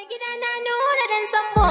Mai gida na nura dan sambo.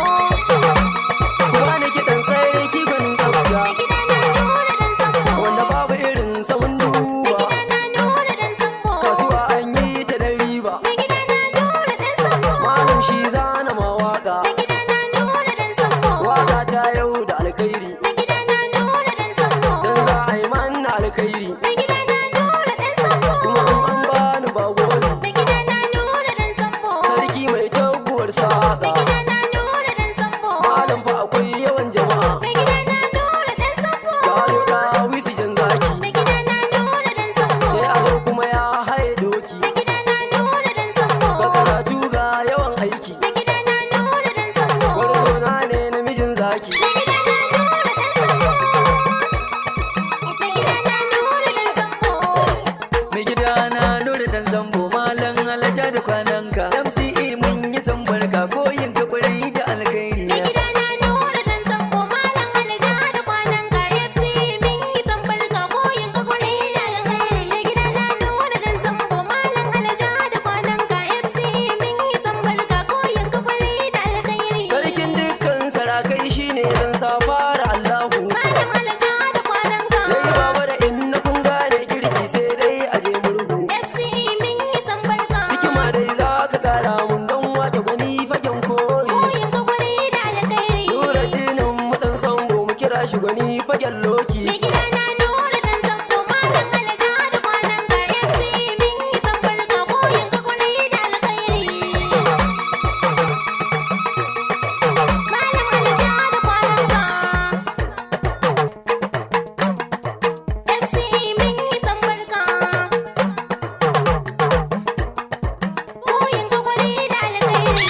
Wani kiɗan sarki gwanin tsafta. Mai gida na nura dan sambo. Wanda babu irin sahun duba. Mai gida na nura dan sambo. Kasuwa an yi ta da riba. Mai gida na nura dan sambo. Malam shi zana mawaka. Mai gida na nura dan sambo. Waka ta yau da alkhairi. Mai gida na nura dan sambo. Dan za a yi manna alkhairi. Mai gida na nura dan sambo. Kuma an bani ba goli. Mai gida na nura dan sambo. Sarki mai taguwar saƙa. Mai gida na nura dan sambo. Malam fa akwai yawan jama'a. Mai gida na nura dan sambo. Ya yoga wisi jan zaki. Mai gida na nura dan sambo. Ya ado kuma ya haye doki. Mai gida na nura dan sambo. Ga karatu ga yawan aiki. Mai gida na nura dan sambo. Wani zauna ne namijin zaki. Mai gida na nura dan sambo. Mai gida na nura dan sambo. Mai gida na nura dan zambo malam alaja da kwananka MCE mun yi sambarka koyin ka kwarai da alkhairi Mai gida na nura dan sambo. Malam Alhaji da kwanan ka FC min yi sambarka koyin ka kwarai da alkhairi. Mai gida na nura dan sambo. Malam Alhaji da kwanan ka FC min yi sambarka koyin ka kwarai da alkhairi. sarkin dukkan sarakai shine zan sa fara Allahu Malam Alhaji da kwanan ka yayi baba da inna kun gane girki sai dai aje murhu FC min yi sambarka hikima dai za ka kara mun zan wake gwani fagen koyi koyin ka kwarai da alkhairi. nura dinin mu dan sambo mu kira shi gwani fagen loki Mai gida na nura dan sambo. Malam Alhaji da kwanan ka FC min yi sambarka koyin ka kwarai da alkhairi. Malam Alhaji da kwanan ka FC min yi sambarka koyin ka kwarai da alkhairi.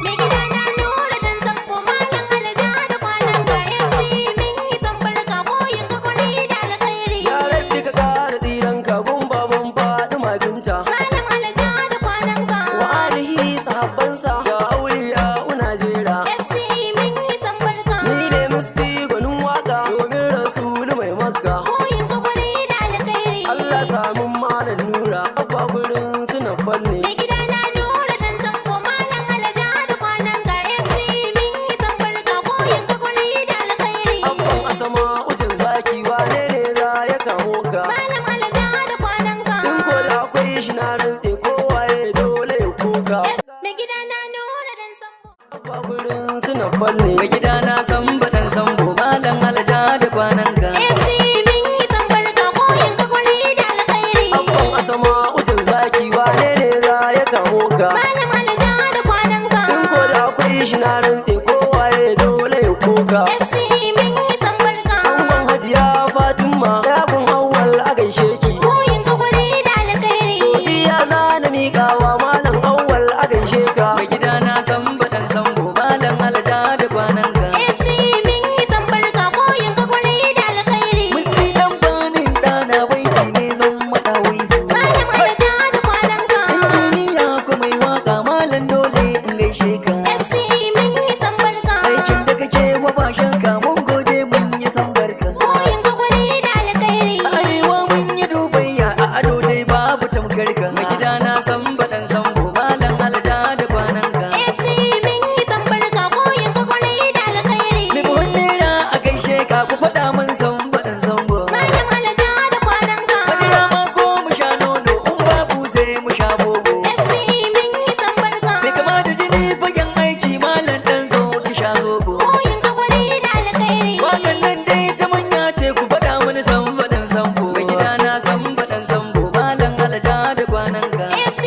Mai gida na nura dan sambo. Malam Alhaji da kwanan ka FC min yi sambarka koyin ka kwarai da alkhairi. ya rabbi ka kara tsiranka gun baban Fatima binta Malam Alhaji da kwanan ka wa alihi sahabbansa ga auliya una jera FC min yi sambarka ni ne musti gwanin waka domin rasulu mai makka koyin ka kwarai da alkhairi. Allah samun malam nura abba gurin suna fanne Mai gida na nura dan sambo. Malam Alhaji da kwanan ka FC min yi sambarka koyin ka kwarai da alkhairi. abban asama ujan zaki wane ne za ya kamo ka Malam Alhaji da kwanan ka in ko da akwai shi na rantse kowaye dole ya koka Mai gida na nura dan sambo. abba gurin suna fanne mai gida na san baɗan sambo malam alaja da kwananka FC min yi sambarka koyin ka kwarai da alkhairi. abban asama ujan zaki wane ne za ya kamo ka Malam Alhaji da kwanan ka in ko da akwai shi na rantse kowaye dole ya koka FC min yi sambarka angon hajiya fatima yabun awwal a gaishe ki koyin ka kwarai da alkhairi. godiya zana miƙawa malam awwal a gaishe ka mai gida na san baɗan sambo malam alaja da kwananka FC min yi sambarka koyin ka kwarai da alkhairi. musti dan banin ɗana baiti ne zan maɗa waisu Malam Alhaji da kwanan ka duniya ko mai waka malam dole in gaishe ka FC min yi sambarka aikin da kake wa ba shakka mun gode mun yi sambarka koyin ka kwarai da alkhairi. a arewa mun yi dubayya a ado dai babu tamkar ka mai gida na san baɗan sambo malam alaja da kwananka FC min yi sambarka koyin ka kwarai da alkhairi. mai buhun naira a gaishe ka ku faɗa mun san baɗan sambo Malam Alhaji da kwanan ka madara ma ko mu sha nono in babu sai mu sha bobo FC min yi sambarka mai kama da jini fagen aiki malam dan zo ki sha zobo koyin ka kwarai da alkhairi. wakan nan dai ta manya ce ku faɗa mani san baɗan sambo mai gida na san baɗan sambo malam alaja da kwananka FC